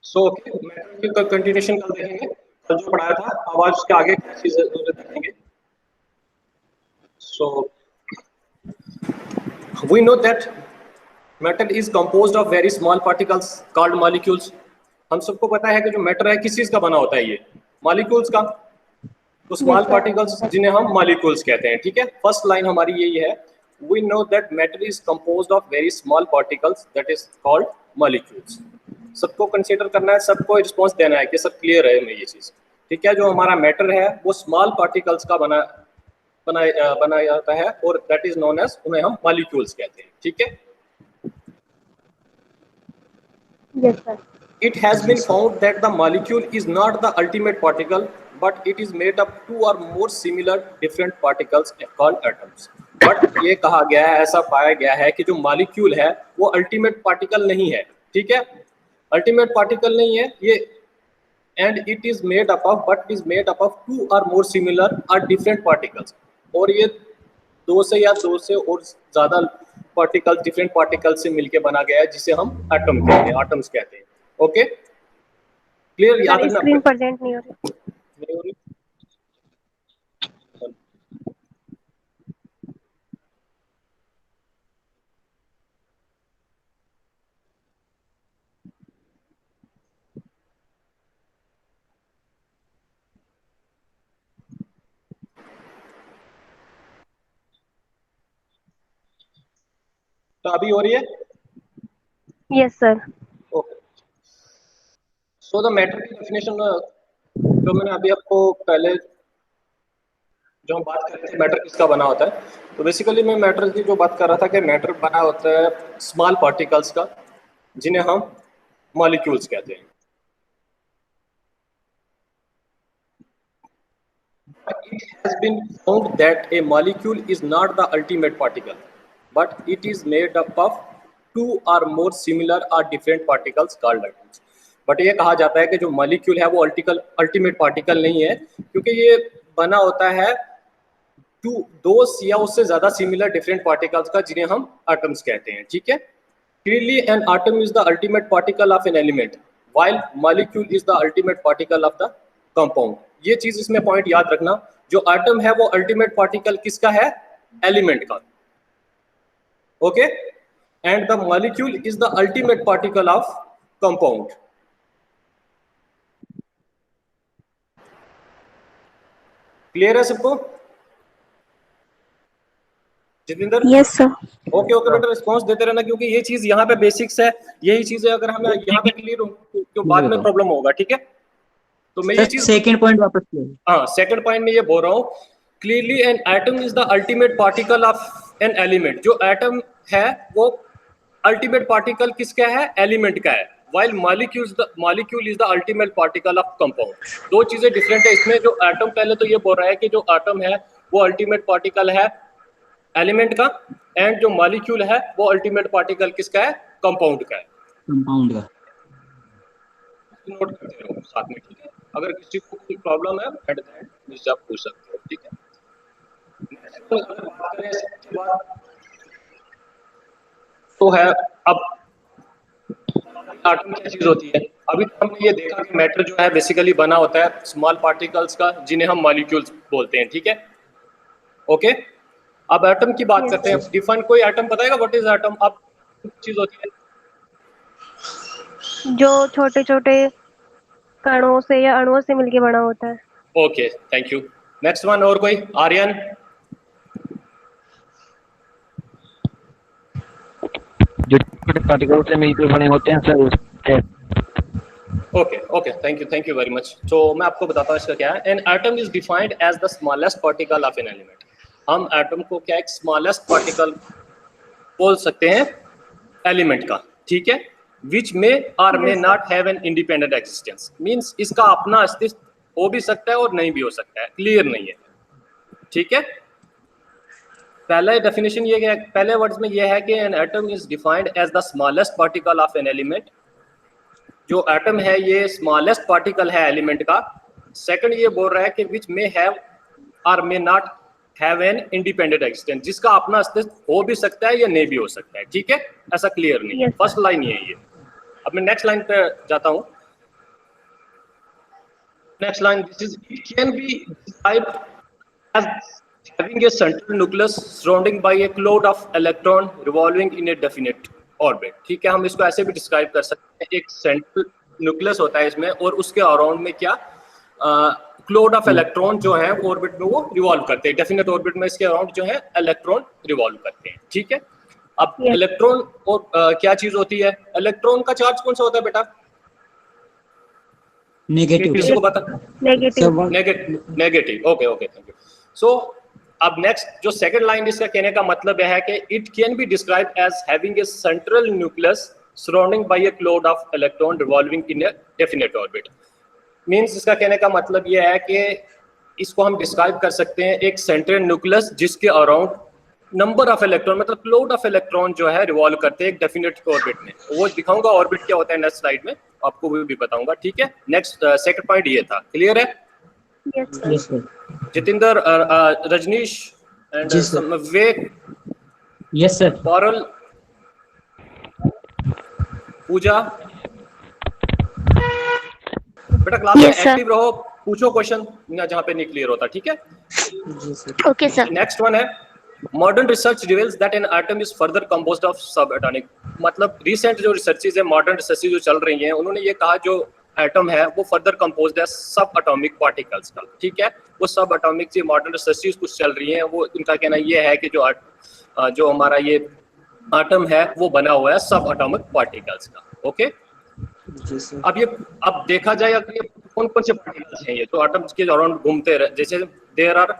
सो matter की continuation कल देखेंगे, कल जो पढ़ाया था, अब आज उसके आगे क्या चीजें देखेंगे। So we know that matter is composed of very small particles called molecules. हम सबको पता है कि जो मैटर है किस चीज का बना होता है, ये मॉलिक्यूल्स का, तो स्मॉल Yes, sir. पार्टिकल्स जिन्हें हम मॉलिक्यूल्स कहते हैं। ठीक है, फर्स्ट लाइन हमारी यही है, we know that matter is composed of very small particles that is called molecules. सबको कंसीडर करना है, सबको रिस्पॉन्स देना है कि सब क्लियर है में ये चीज। ठीक है, जो हमारा मैटर है वो स्मॉल पार्टिकल्स का बनाया जाता है और दैट इज नोन एज, उन्हें हम मॉलिक्यूल्स कहते हैं। ठीक है, Yes, sir. it has been found that the molecule is not the ultimate particle, but it is made up two or more similar different particles called atoms. But ये कहा गया है, ऐसा पाया गया है कि जो मॉलिक्यूल है वो अल्टीमेट पार्टिकल नहीं है। ठीक है, अल्टीमेट पार्टिकल नहीं है ये, and it is made up of, but is made up of two और मोर सिमिलर और डिफरेंट पार्टिकल्स। और ये दो से और ज्यादा पार्टिकल, डिफरेंट पार्टिकल से मिलके बना गया है, जिसे हम एटम कहते हैं, एटम्स कहते हैं। ओके, क्लियर, याद Sir, रखना। screen present नहीं हो रही. नहीं हो रही? तो अभी हो रही है? Yes, sir. Okay, so the matter की डेफिनेशन जो मैंने अभी आपको पहले जो हम बात कर रहे थे मैटर किसका बना होता है, तो बेसिकली मैं मैटर की जो बात कर रहा था कि मैटर बना होता है स्मॉल पार्टिकल्स का, जिन्हें हम मॉलिक्यूल्स कहते हैं। It has been found that a molecule is not the ultimate particle, but it is made up of two or more similar or different particles called atoms. But ये कहा जाता है कि जो मॉलिक्यूल है वो अल्टीमेट पार्टिकल नहीं है, क्योंकि ये बना होता है दो या उससे ज्यादा सिमिलर डिफरेंट पार्टिकल्स का, जिन्हें हम एटम्स कहते हैं। ठीक है, clearly an atom is the ultimate particle of an element while molecule is the ultimate particle of the compound. ये चीज इसमें पॉइंट याद रखना, जो एटम है वो अल्टीमेट पार्टिकल किसका है? एलिमेंट का। Okay, and the molecule is the ultimate particle of compound. Clear है सबको? Jitendra? Yes, sir. Okay okay बेटा, रिस्पॉन्स देते रहना, क्योंकि ये चीज यहाँ पे बेसिक्स है, यही चीजें अगर हमें यहाँ पे क्लियर हो तो बाद में प्रॉब्लम होगा। ठीक है, तो मैं ये चीज सेकंड पॉइंट वापस हाँ, सेकंड पॉइंट में ये बोल रहा हूँ, clearly an atom is the ultimate particle of an element. जो एटम है वो अल्टीमेट पार्टिकल किसका है? एलिमेंट का है। While molecule is the ultimate particle of compound. दो चीजें डिफरेंट है इसमें। जो एटम, पहले तो ये बोल रहा है कि जो एटम है वो अल्टीमेट पार्टिकल है एलिमेंट का, एंड जो मॉलिक्यूल है वो अल्टीमेट पार्टिकल किसका है? कंपाउंड का है। कंपाउंड का नोट करते रहो साथ में। ठीक है, अगर किसी को कोई प्रॉब्लम है एट द एंड मुझसे आप पूछ सकते हो। ठीक है, तो अगर बात करें इसके बाद तो है अब एटम क्या चीज होती है। अभी तो हमने ये देखा कि मैटर जो है बेसिकली बना होता है स्मॉल पार्टिकल्स का, जिन्हें हम मॉलिक्यूल्स बोलते हैं। ठीक है, ओके, अब एटम की बात करते हैं। डिफाइन कोई एटम बताएगा व्हाट इज एटम? अब चीज होती है जो छोटे छोटे कणों से या अणुओं से मिलके बना होता है। Okay, thank you. Next one, और कोई? आर्यन? जो छोटे पार्टिकल से मिलकर बने होते हैं sir, okay okay, thank you very much. तो मैं आपको बताता हूँ इसका क्या है। An atom is defined as the smallest particle of an element. हम एटम को क्या एक स्मॉलेस्ट पार्टिकल बोल सकते हैं एलिमेंट का। ठीक है, विच मे और may not have an independent existence, means इसका अपना अस्तित्व हो भी सकता है और नहीं भी हो सकता है, क्लियर नहीं है। ठीक है, पहला डेफिनेशन ये है, पहले वर्ड्स में ये है कि an atom is defined as the smallest particle of an element. जो एटम है ये स्मॉलेस्ट पार्टिकल है एलिमेंट का। सेकंड ये बोल रहा है कि विच मे हैव और may not have an independent existence, जिसका अपना अस्तित्व हो भी सकता है या नहीं भी हो सकता है। ठीक है, ऐसा क्लियर नहीं है। फर्स्ट लाइन ये है। अब मैं नेक्स्ट लाइन पे जाता हूँ। Next line, this is, it can be described as having a central nucleus surrounding by a cloud of electron revolving in a definite orbit. ठीक है, हम इसको ऐसे भी डिस्क्राइब कर सकते हैं, एक सेंट्रल न्यूक्लियस होता है इसमें और उसके अराउंड में क्या क्लोड ऑफ इलेक्ट्रॉन जो है ऑर्बिट में वो रिवॉल्व करते हैं, डेफिनेट ऑर्बिट में इसके अराउंड जो है इलेक्ट्रॉन रिवॉल्व करते हैं। ठीक है, अब इलेक्ट्रॉन और क्या चीज होती है, इलेक्ट्रॉन का चार्ज कौन सा होता है बेटा? नेगेटिव। किसको पता? Negative. Negative. Okay okay, thank you. So अब नेक्स्ट जो सेकंड लाइन इसका कहने का मतलब यह है कि it can be describe as having a central nucleus surrounding by a cloud of electron revolving in a definite orbit. Means इसका कहने का मतलब यह है कि इसको हम डिस्क्राइब कर सकते हैं एक सेंट्रल न्यूक्लियस जिसके अराउंड नंबर ऑफ इलेक्ट्रॉन, मतलब क्लाउड ऑफ इलेक्ट्रॉन जो है रिवॉल्व करते हैं एक डेफिनेट ऑर्बिट में। वो दिखाऊंगा ऑर्बिट क्या होता है नेक्स्ट स्लाइड में, आपको वो भी बताऊंगा। ठीक है, नेक्स्ट सेकंड पॉइंट ये था, क्लियर है? Yes sir. Jitendra, Rajneesh and Vivek, yes sir. Parul, Pooja, बेटा क्लास में एक्टिव रहो, पूछो क्वेश्चन जहां पे नहीं क्लियर होता। ठीक है, ओके सर। नेक्स्ट वन है, modern research reveals that N atom is further composed of सब एटॉमिक। मतलब रिसेंट जो रिसर्चेज है, मॉडर्न रिसर्चेज जो चल रही हैं, उन्होंने ये कहा जो एटम है वो फर्दर कंपोज्ड है सब एटॉमिक पार्टिकल्स का। ठीक है, वो सब एटॉमिक से मॉडर्न रिसर्चेज कुछ चल रही हैं, वो इनका कहना ये है कि जो हमारा ये एटम है वो बना हुआ है सब एटॉमिक पार्टिकल्स का। ओके, अब देखा जाए कि कौन कौन से पार्टिकल्स हैं ये जो एटम्स के अराउंड घूमते रहे। जैसे there are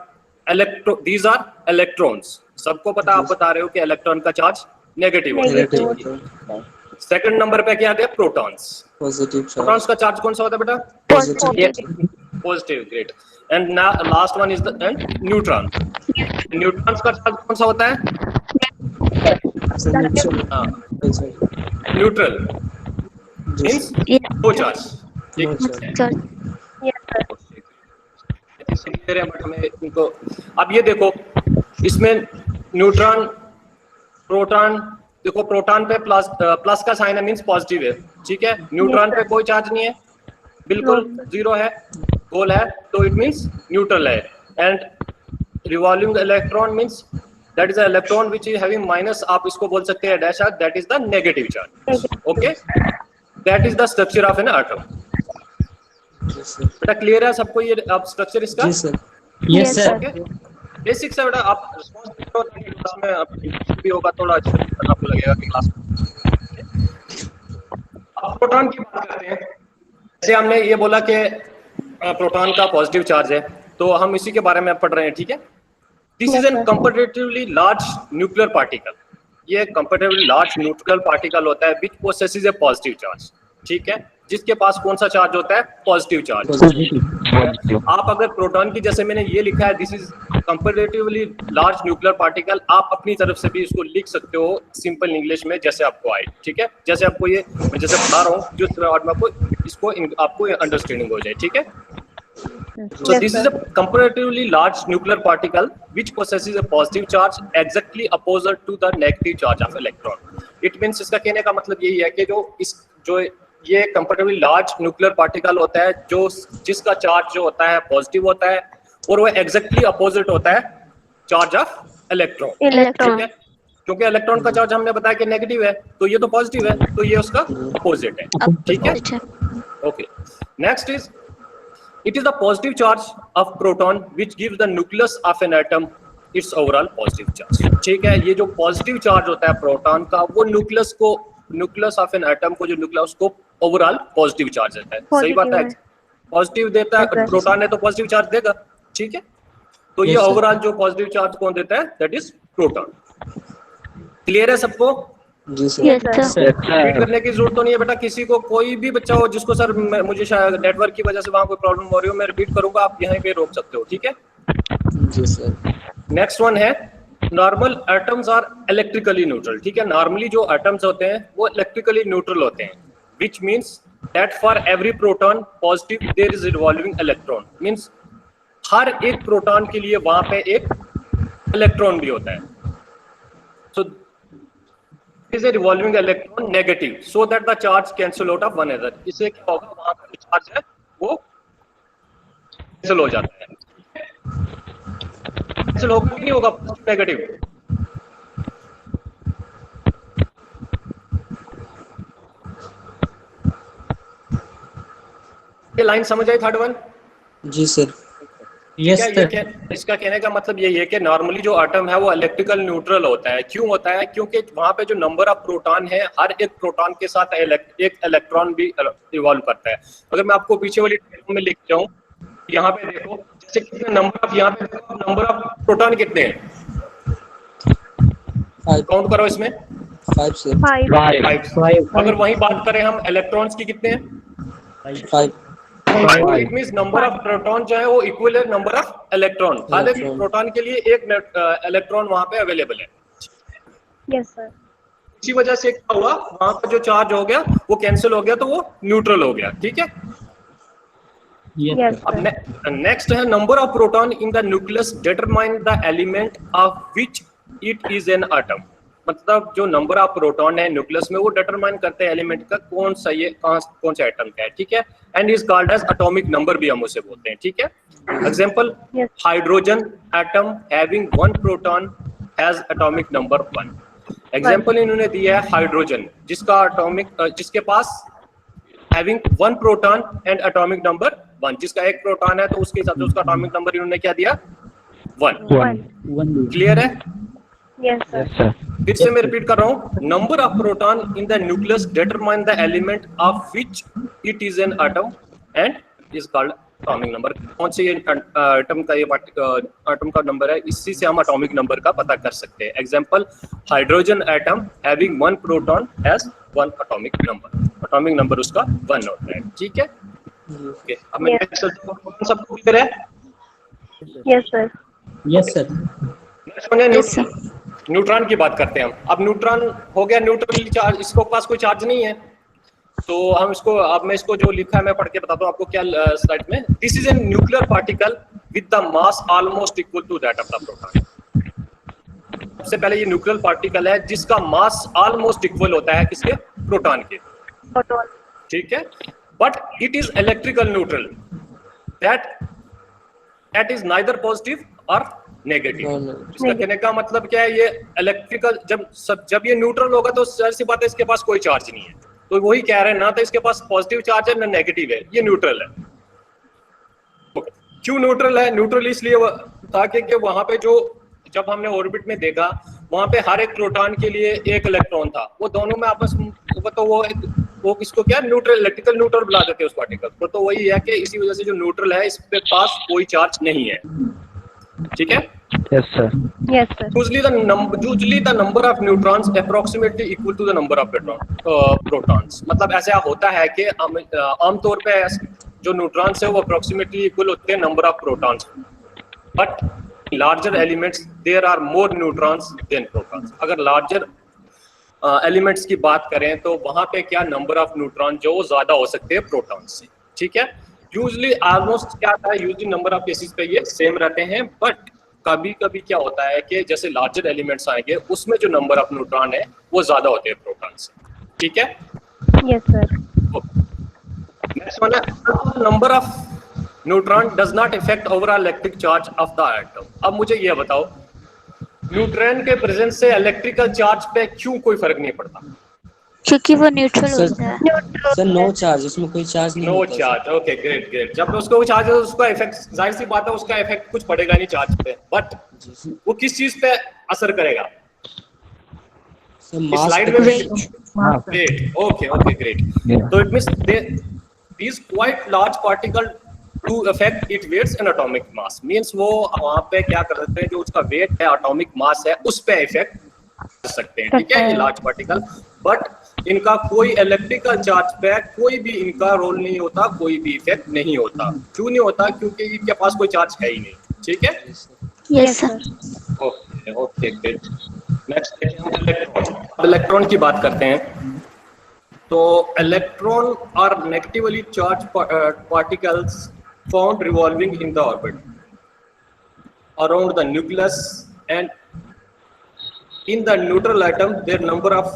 these are electrons, सबको पता, आप बता रहे हो कि इलेक्ट्रॉन का चार्ज नेगेटिव होता है। सेकंड नंबर पे क्या है? प्रोटॉन्स। प्रोटॉन्स का चार्ज कौन सा होता है बेटा? Positive. Great. And last one is the neutron. Neutrons का चार्ज कौन सा होता है? Neutral means no charge. But हमें इनको अब ये देखो, इसमें न्यूट्रॉन, प्रोटॉन, देखो प्रोटॉन पे प्लस का साइन है, मींस पॉजिटिव है। ठीक है, न्यूट्रॉन पे कोई चार्ज नहीं है, बिल्कुल जीरो है, गोल है, तो इट मींस न्यूट्रल है। And revolving electron means that is a electron which is having minus, आप इसको बोल सकते हैं dash, that is the negative charge. Okay, that is the structure of an atom. बेटा क्लियर है सबको ये अब स्ट्रक्चर इसका? Yes sir. बेसिक्स है बेटा, आप रिस्पांस करो क्लास में, आप भी होगा थोड़ा अच्छा आपको लगेगा कि क्लास में। अब प्रोटॉन की बात करते हैं। जैसे हमने ये बोला कि प्रोटॉन का पॉजिटिव चार्ज है, तो हम इसी के बारे में पढ़ रहे हैं। ठीक है, this is an comparatively large nuclear particle. ये कंपैरेटिवली लार्ज न्यूक्लियर पार्टिकल होता है which possesses A positive charge. ठीक है, जिसके पास कौन सा चार्ज होता है? Positive charge. आप अगर प्रोटॉन की, जैसे मैंने ये लिखा है, this is comparatively large nuclear particle, आप अपनी तरफ से भी इसको लिख सकते हो सिंपल इंग्लिश में जैसे आपको आए। ठीक है, जैसे आपको ये जैसे बता रहा हूँ, जिस वर्ड में आपको अंडरस्टैंडिंग हो जाए। ठीक है, so this is a comparatively large nuclear particle which possesses a positive charge exactly opposite to the negative charge of electron. It means इसका कहने का मतलब यही है कि जो ये comparatively large nuclear particle होता है, जो जिसका चार्ज जो होता है पॉजिटिव होता है, और वो exactly opposite होता है चार्ज ऑफ इलेक्ट्रॉन। ठीक है, क्योंकि इलेक्ट्रॉन का चार्ज हमने बताया कि नेगेटिव है, तो ये तो पॉजिटिव है, तो ये उसका अपोजिट है। ठीक है, okay. Next is, it is the positive charge of proton which gives the nucleus of an atom its overall positive charge। ठीक है, ये जो पॉजिटिव चार्ज होता है प्रोटॉन का, वो न्यूक्लियस ऑफ एन एटम को, जो न्यूक्लियस को ओवरऑल पॉजिटिव चार्ज देता है। सही बात है, पॉजिटिव देता है, प्रोटॉन है तो पॉजिटिव चार्ज देगा। ठीक है, तो ये ओवरऑल जो पॉजिटिव चार्ज कौन देता है? That is proton. क्लियर है सबको? जी सर। रिपीट करने की जरूरत तो नहीं है बेटा, किसी को, कोई भी बच्चा हो जिसको सर मुझे शायद नेटवर्क की वजह से वहां कोई प्रॉब्लम हो रही हो, मैं रिपीट करूंगा, आप यहीं पे रोक सकते हो। ठीक है, जी सर। नेक्स्ट वन है, normal atoms are electrically neutral. ठीक है, नॉर्मली जो एटम्स होते हैं वो इलेक्ट्रिकली न्यूट्रल होते हैं, which means that for every proton positive there is revolving electron. Means हर एक प्रोटॉन के लिए वहां पे एक इलेक्ट्रॉन भी होता है। सो is a revolving electron negative so that the charge cancel out of one another। इससे क्या होगा, वहां पर चार्ज है वो कैंसिल हो जाता है, कैंसिल होगा कि नहीं होगा नेगेटिव? ये लाइन समझ आई थर्ड वन? जी सर। क्या ये इसका कहने का मतलब यही है कि नॉर्मली जो एटम है वो इलेक्ट्रिकल न्यूट्रल होता है। क्यों होता है? क्योंकि वहां पे जो नंबर ऑफ प्रोटॉन है, हर एक प्रोटॉन के साथ एक इलेक्ट्रॉन भी इवॉल्व करता है। अगर मैं आपको पीछे वाली टेबल में लिख जाऊं, यहाँ पे देखो जैसे कितने नंबर ऑफ, यहाँ पे देखो नंबर ऑफ प्रोटॉन कितने हैं, काउंट करो इसमें। 5 सर। 5। अगर वहीं बात करें हम इलेक्ट्रॉन्स की, कितने हैं? 5। It means number of proton जो है वो इक्वल है नंबर ऑफ इलेक्ट्रॉन। हर एक प्रोटॉन के लिए एक इलेक्ट्रॉन वहां पे अवेलेबल है। Yes sir. इसी वजह से क्या हुआ, वहां पर जो चार्ज हो गया वो कैंसिल हो गया, तो वो न्यूट्रल हो गया। ठीक है। यस अब सर। नेक्स्ट है number of proton in the nucleus determine the element of which it is an atom. मतलब जो नंबर ऑफ प्रोटॉन है न्यूक्लियस में वो डिटरमाइन करते हैं एलिमेंट का कौन सा ये कौन सा एटम का है। ठीक है। And is called as atomic number भी हम उसे बोलते हैं। ठीक है। Example, hydrogen atom having 1 proton has atomic number 1। Example इन्होंने दिया है हाइड्रोजन जिसका जिसके पास having 1 proton and atomic number 1, जिसका एक प्रोटॉन है तो उसके हिसाब से उसका एटॉमिक नंबर इन्होंने क्या दिया, 1। क्लियर है? Yes sir. फिर से मैं रिपीट कर रहा हूं, number of proton in the nucleus determine the element of which it is an atom and is called atomic number. कौन से एटम का ये एटम का नंबर है, इसी से हम एटॉमिक नंबर का पता कर सकते हैं। Example, hydrogen atom having 1 proton has 1 atomic number. Atomic number उसका 1 होता है। ठीक है। ओके, अब मैं नेक्स्ट सबको क्लियर है? Yes sir. Yes sir. Next neutron की बात करते हैं हम। अब न्यूट्रॉन हो गया न्यूट्रल चार्ज, इसको पास कोई चार्ज नहीं है, तो हम इसको, अब मैं इसको जो लिखा है मैं पढ़ के बताता हूँ आपको क्या स्लाइड में। This is a nuclear particle with the mass almost equal to that of the proton. सबसे पहले ये न्यूक्लियर पार्टिकल है जिसका मास ऑलमोस्ट इक्वल होता है किसके, प्रोटॉन के। ठीक है। But it is electrical neutral, that is neither positive और नेगेटिव। इसका कहने का मतलब क्या है, ये इलेक्ट्रिकल जब ये न्यूट्रल होगा तो जाहिर सी बात है इसके पास कोई चार्ज नहीं है। तो वही कह रहे हैं ना, तो इसके पास पॉजिटिव चार्ज है ना नेगेटिव है, ये न्यूट्रल है। क्यों न्यूट्रल है? न्यूट्रल इसलिए था कि वहां पे जो जब हमने ऑर्बिट में देखा वहां पे हर एक प्रोटॉन के लिए एक इलेक्ट्रॉन था, वो दोनों में आपस में, तो वो किसको क्या न्यूट्रल, इलेक्ट्रिकल न्यूट्रल बुला देते हैं उस पार्टिकल को। तो वही है कि इसी वजह से जो न्यूट्रल है इस पे पास कोई चार्ज नहीं है। ठीक है। Yes, sir. Yes, sir. Usually the number of neutrons approximately equal to the number of protons. मतलब ऐसा होता है कि आमतौर पे जो न्यूट्रॉन्स है वो अप्रोक्सीमेटली इक्वल होते हैं number of protons. But larger elements there are more neutrons than protons. अगर लार्जर एलिमेंट्स की बात करें तो वहां पे क्या नंबर ऑफ न्यूट्रॉन जो ज्यादा हो सकते हैं प्रोटॉन्स से। ठीक है। यूजली ऑलमोस्ट क्या था, यूजली नंबर ऑफ केसेस पे ये सेम रहते हैं, बट कभी कभी क्या होता है कि जैसे लार्जर एलिमेंट्स आएंगे उसमें जो नंबर ऑफ न्यूट्रॉन है वो ज्यादा होते हैं प्रोटॉन से। ठीक है। Yes sir. नेक्स्ट वन है, number of neutron does not effect overall electric charge of the atom. अब मुझे ये बताओ, न्यूट्रॉन के प्रेजेंस से इलेक्ट्रिकल चार्ज पे क्यों कोई फर्क नहीं पड़ता? क्योंकि वो न्यूट्रल होता है। सर नो चार्ज, इसमें कोई चार्ज नहीं नो होता। चार्ज। Okay, great great. जब उसको चार्ज है तो उसका इफेक्ट, जाहिर सी बात है उसका इफेक्ट कुछ पड़ेगा नहीं चार्ज पे, बट वो किस चीज पे असर करेगा? स्लाइड में भी ग्रेट। Okay okay great. तो it means these quite large particle to affect its weights and atomic mass means वो वहां पे क्या कर सकते हैं, जो उसका वेट है एटॉमिक मास है उस पे इफेक्ट कर सकते हैं। ठीक है, ये लार्ज पार्टिकल, बट इनका कोई इलेक्ट्रिकल चार्ज पे कोई भी इनका रोल नहीं होता, कोई भी इफेक्ट नहीं होता। क्यों नहीं होता? क्योंकि इनके पास कोई चार्ज है ही नहीं। ठीक है। Yes sir. Okay okay great. Next electron. Electron की बात करते हैं। तो electron are negatively charge particles found revolving in the orbit around the nucleus and in the neutral atom their number of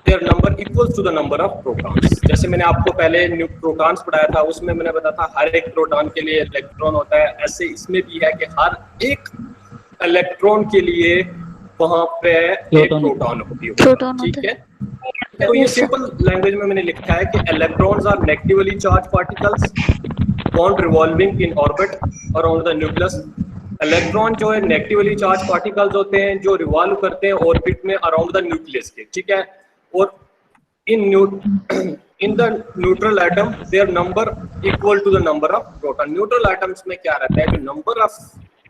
their number equals to the number of protons. जैसे मैंने आपको पहले protons पढ़ाया था, उसमें मैंने बताया था हर एक प्रोटॉन के लिए इलेक्ट्रॉन होता है, ऐसे इसमें भी है कि हर एक इलेक्ट्रॉन के लिए वहां पे एक प्रोटॉन होती है, प्रोटॉन ठीक है। तो ये सिंपल लैंग्वेज में मैंने लिखा है कि electrons are negatively charge particles bond revolving in orbit around the nucleus. Electron जो है नेगेटिवली चार्ज पार्टिकल्स होते हैं जो रिवॉल्व करते हैं ऑर्बिट में अराउंड द न्यूक्लियस के, ठीक है। और in the neutral atom their number equal to the number of proton. Neutral atoms में क्या रहता है, जो नंबर ऑफ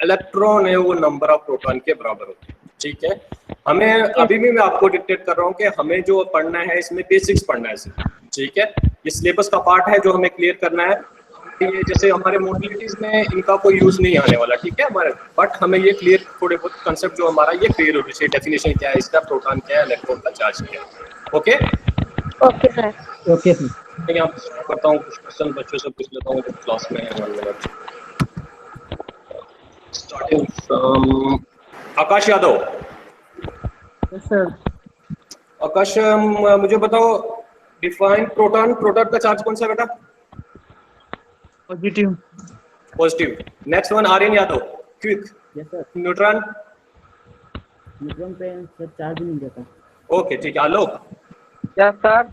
इलेक्ट्रॉन है वो नंबर ऑफ प्रोटॉन के बराबर होता है, ठीक है। हमें अभी भी मैं आपको डिक्टेट कर रहा हूँ कि हमें जो पढ़ना है इसमें बेसिक्स पढ़ना है सिर्फ, ठीक है। ये सिलेबस का पार्ट है जो हमें क्लियर करना है। ये जैसे हमारे मॉड्यूलिटीज में इनका कोई यूज नहीं आने वाला, ठीक है हमारे, बट हमें ये क्लियर थोड़े बहुत कंसेप्ट जो हमारा ये क्लियर होना चाहिए। डेफिनेशन क्या है इसका, प्रोटॉन क्या है, इलेक्ट्रॉन का चार्ज क्या है। Okay okay sir. Okay sir. मैं यहाँ करता हूँ कुछ क्वेश्चन बच्चों से पूछ लेता हूँ जो क्लास में है। 1 minute starting from Akash Yadav. Sir Akash मुझे बताओ, डिफाइन प्रोटॉन। प्रोटॉन का चार्ज कौन सा बेटा? Positive. Positive. Next one Aryan Yadav, quick. Yes sir. Neutron. Neutron पे सर चार्ज नहीं देता। ओके ठीक है। आलोक। Yes sir.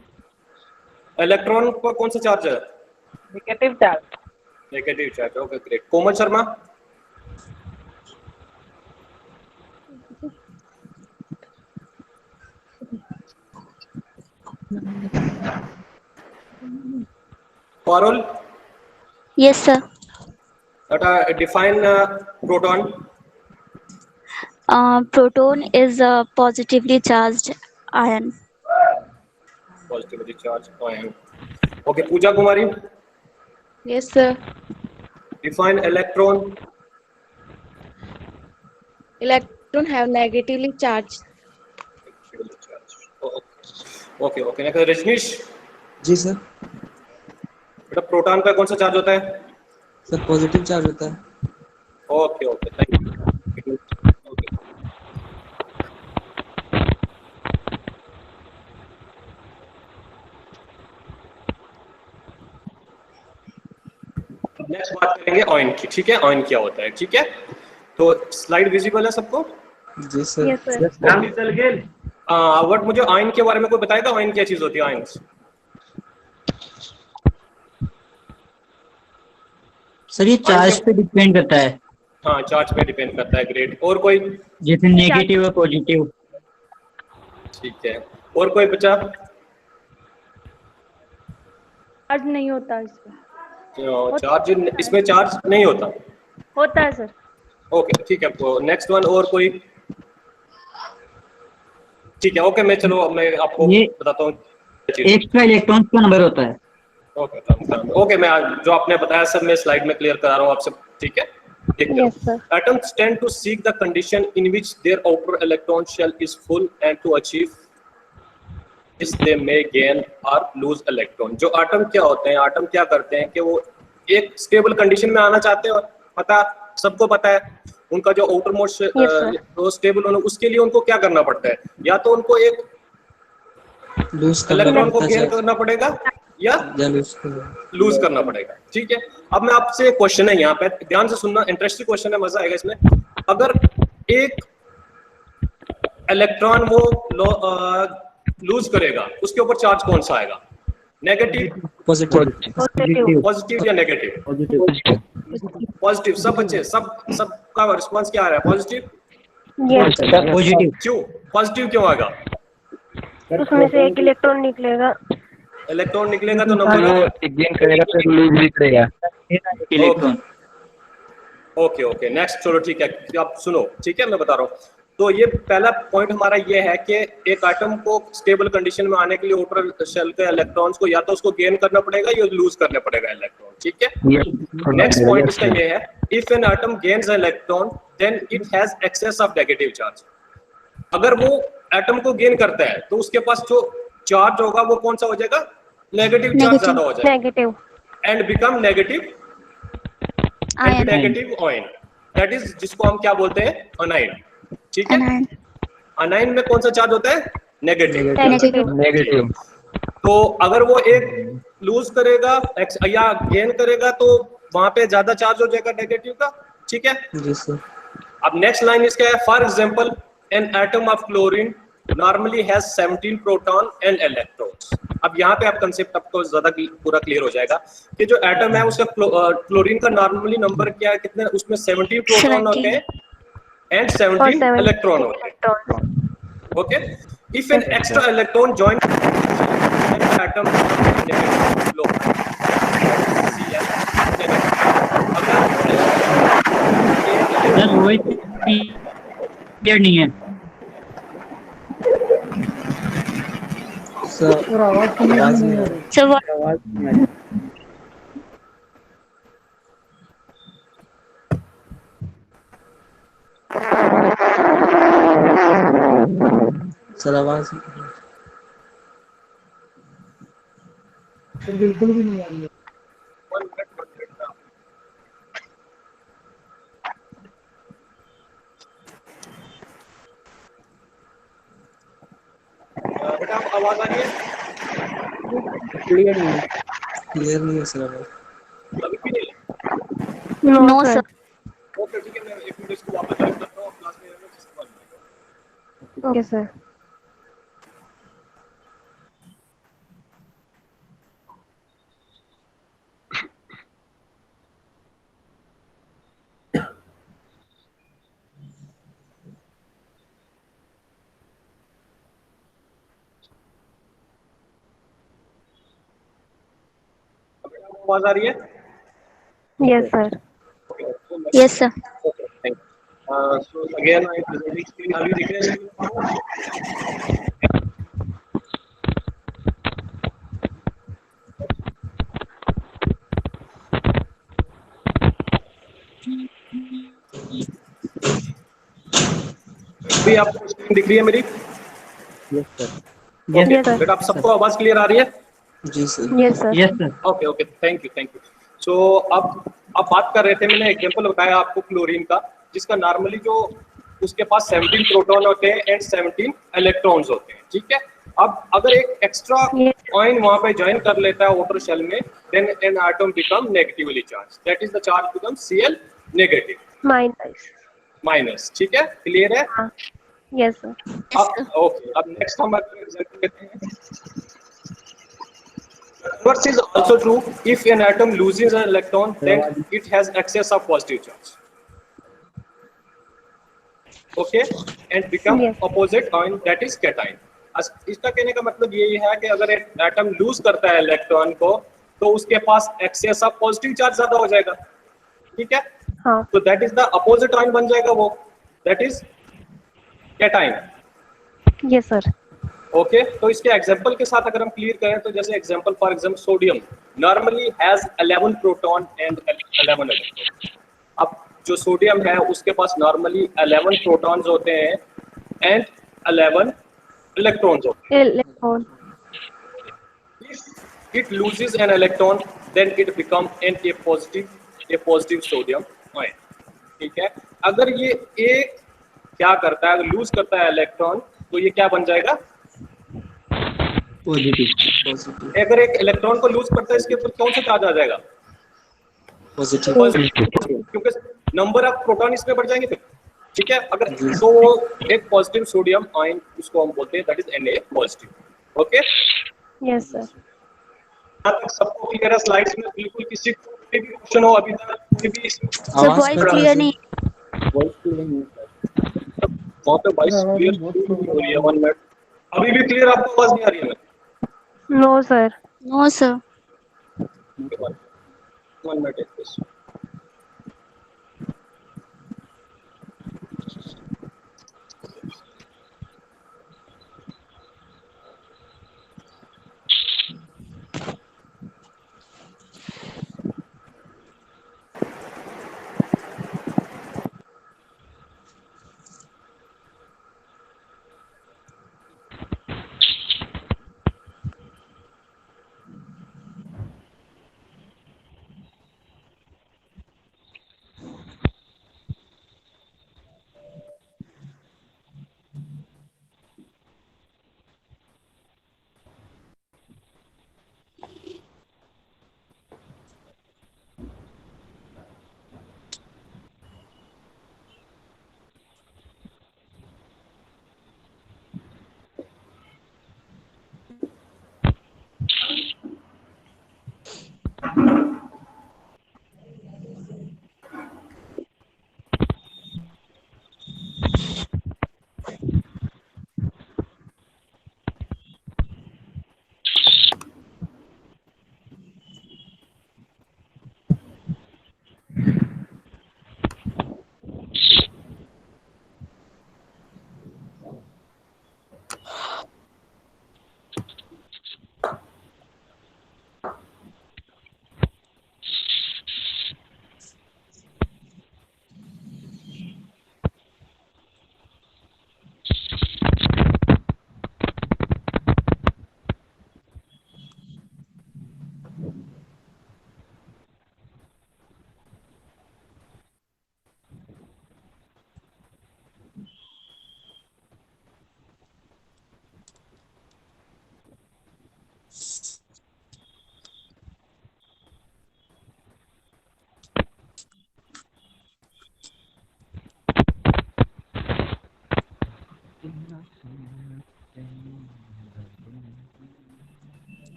इलेक्ट्रॉन पर कौन सा चार्ज है? Negative charge. Negative charge, okay great. Komal Sharma. Parul. Yes, sir. Define proton. Proton is a positively charged ion. Positively charged ion. Okay, Pooja Kumari. Yes, sir. Define electron. Electron have negatively charged. Okay, okay. Next, Rajneesh. जी sir. बेटा proton पे कौन सा charge होता है? Sir positive charge होता है। Okay okay, thank you. Next बात करेंगे ऑयन की, ठीक है। ऑयन क्या होता है, ठीक है। तो स्लाइड विजिबल है सबको? जी सर। Yes sir. व्हाट, मुझे ऑयन के बारे में कोई बताएगा? ऑयन क्या चीज होती है? ऑयन सर ये चार्ज पे डिपेंड करता है। हाँ, चार्ज पे डिपेंड करता है, ग्रेट। और कोई? जैसे नेगेटिव और पॉजिटिव। ठीक है, और कोई बचा? चार्ज नहीं होता इसमें। चार्ज इसमें चार्ज नहीं होता? होता है सर। ओके ठीक है। तो नेक्स्ट वन, और कोई? ठीक है, ओके। मैं चलो मैं आपको बताता हूँ। एक्स्ट्रा इलेक्ट्रॉन्स का नंबर होता है। ओके, मैं जो आपने बताया सब मैं स्लाइड में क्लियर करा रहा हूँ आपसे, ठीक है। Yes, sir. Atoms tend to seek the condition in which their outer electron shell is full, and to achieve this they may gain or lose electron. जो एटम क्या होते हैं, एटम क्या करते हैं कि वो एक स्टेबल कंडीशन में आना चाहते हैं, पता सबको पता है। उनका जो आउटर मोस्ट तो स्टेबल होना, उसके लिए उनको क्या करना पड़ता है? या तो उनको एक इलेक्ट्रॉन को गेन करना पड़ेगा या लूज करना पड़ेगा, ठीक है। अब मैं आपसे क्वेश्चन है यहाँ पे, ध्यान से सुनना, इंटरेस्टिंग क्वेश्चन है, मजा आएगा इसमें। अगर एक इलेक्ट्रॉन वो लूज करेगा, उसके ऊपर चार्ज कौन सा आएगा? नेगेटिव, पॉजिटिव या नेगेटिव? पॉजिटिव। सब बच्चे, सबका रिस्पांस क्या आ रहा है? पॉजिटिव। पॉजिटिव। क्यों पॉजिटिव क्यों आएगा? उसमें से एक इलेक्ट्रॉन निकलेगा। इलेक्ट्रॉन निकलेगा तो नंबर गेन करेगा, फिर लूज भी करेगा इलेक्ट्रॉन। Okay okay, next. चलो ठीक है, आप सुनो, ठीक है, मैं बता रहा हूँ। तो ये पहला पॉइंट हमारा ये है कि एक एटम को स्टेबल कंडीशन में आने के लिए आउटर शेल के इलेक्ट्रॉन्स को या तो उसको गेन करना पड़ेगा या लूज करने पड़ेगा इलेक्ट्रॉन, ठीक है। नेक्स्ट पॉइंट इसका ये है, if an atom gains electron then it has excess of negative charge. अगर वो एटम को गेन करता है तो उसके पास जो चार्ज होगा वो कौन सा हो जाएगा? नेगेटिव चार्ज ज्यादा हो जाएगा। Negative. And become negative and negative ion, that is जिसको हम क्या बोलते हैं? अनाइन, ठीक है। अनाइन में कौन सा चार्ज होता है? नेगेटिव। Negative. नेगेटिव। तो अगर वो एक लूज करेगा या गेन करेगा तो वहां पे ज्यादा चार्ज हो जाएगा नेगेटिव का, ठीक है। जी सर। अब नेक्स्ट लाइन इसका है, for example an atom of chlorine normally has 17 proton and electrons. अब यहाँ पे आप कंसेप्ट आपको ज्यादा पूरा क्लियर हो जाएगा कि जो एटम है उसका क्लोरीन का नॉर्मली नंबर क्या है, कितने, उसमें 17 प्रोटॉन होते हैं एंड 17 इलेक्ट्रॉन होते हैं। Okay, if an extra electron join atom sir वो क्लियर नहीं है। सर आवाज नहीं आ रही। So what? सर आवाज बिल्कुल भी नहीं आ रही है। बेटा आवाज आ रही है? क्लियर नहीं है सर आवाज। अभी भी नहीं। No, sir. ओके ठीक है, मैं एक मिनट इसको वापस ज्वाइन करता हूँ क्लास में रहना, जिसके बाद में। Okay sir. आवाज आ रही है? Yes sir. Yes, sir. Okay, thank you. So again, I presenting screen. Are you recording? अभी आपको स्क्रीन दिख रही है मेरी? Yes sir. बेटा आप सबको आवाज क्लियर आ रही है? जी sir. Yes sir. Yes sir. Okay okay, thank you. So अब बात कर रहे थे, मैंने एग्जांपल बताया आपको क्लोरीन का, जिसका नॉर्मली जो उसके पास 17 प्रोटॉन होते हैं एंड 17 इलेक्ट्रॉन्स होते हैं, ठीक है। अब अगर एक एक्स्ट्रा आयन वहां पे ज्वाइन कर लेता है वाटर शेल में, then an atom become negatively charge, that is the charge become Cl negative minus, ठीक है, क्लियर है? Yes sir. ओके, अब नेक्स्ट हम एग्जांपल लेते हैं। Reverse is also true. If an atom loses an electron, then it has excess of positive charge. Okay, and become Yes. opposite ion, that is cation. इसका कहने का मतलब यही है कि अगर एक एटम लूज करता है इलेक्ट्रॉन को, तो उसके पास एक्सेस ऑफ पॉजिटिव चार्ज ज्यादा हो जाएगा, ठीक है। हाँ। तो that is the opposite ion बन जाएगा वो, that is cation. Yes sir. Okay, तो इसके एग्जांपल के साथ अगर हम क्लियर करें तो जैसे example, for example sodium normally has 11 proton and 11 electron. अब जो सोडियम है उसके पास नॉर्मली 11 प्रोटॉन्स होते हैं एंड 11 इलेक्ट्रॉन्स होते हैं। Electron. It loses an electron, then it become a positive sodium ion, ठीक है। अगर ये एक क्या करता है, लूज करता है इलेक्ट्रॉन, तो ये क्या बन जाएगा? पॉजिटिव। अगर एक इलेक्ट्रॉन को लूज करता है, इसके ऊपर कौन सा चार्ज आ जाएगा? पॉजिटिव। क्योंकि नंबर ऑफ प्रोटॉन इसमें बढ़ जाएंगे फिर, ठीक है। अगर तो एक पॉजिटिव सोडियम आयन, उसको हम बोलते हैं that is Na positive. Okay, yes sir. यहाँ तक सबको क्लियर है? स्लाइड्स में बिल्कुल किसी को भी क्वेश्चन हो अभी तक? कोई भी So voice clear नहीं। वहाँ पे वॉइस क्लियर हो रही है? 1 मिनट, अभी भी क्लियर आपको आवाज नहीं आ रही है? No sir. No, sir. 1 minute.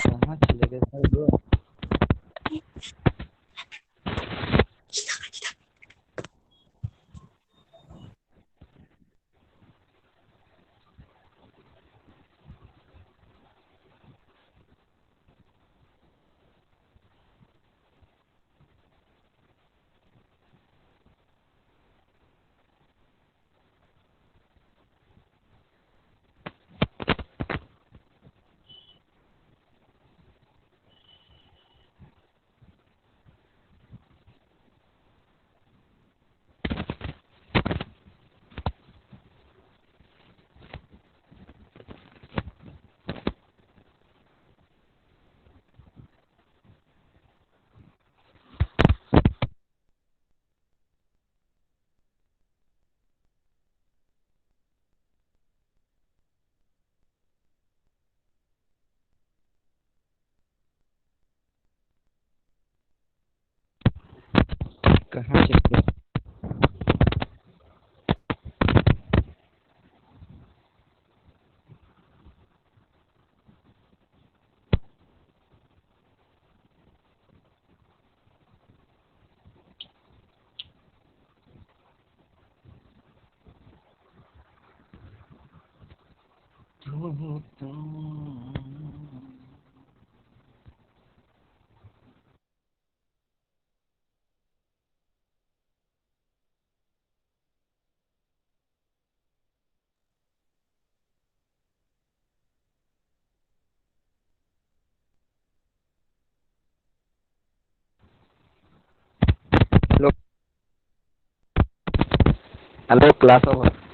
कहाँ चले गए सर दो? कहाँ चले गए? Hello, hello class over.